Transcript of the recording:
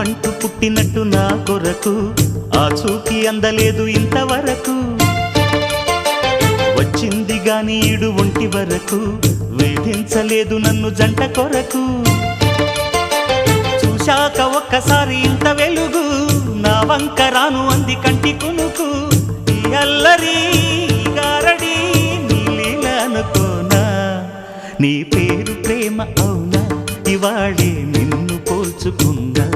నావంటూ పుట్టినట్టు నా కొరకు ఆ చూకి అందలేదు ఇంతవరకు. వచ్చింది గాని ఈడు ఒంటి వరకు వేధించలేదు నన్ను జంట కొరకు. చూశాక ఒక్కసారి ఇంత వెలుగు నా వంక రాను అంది కంటి కునుకు. ఈ అల్లరి గారడి నీ లీల అనుకోనా, నీ పేరు ప్రేమ అవునా, ఇవాళే నిన్ను పోల్చుకున్నా.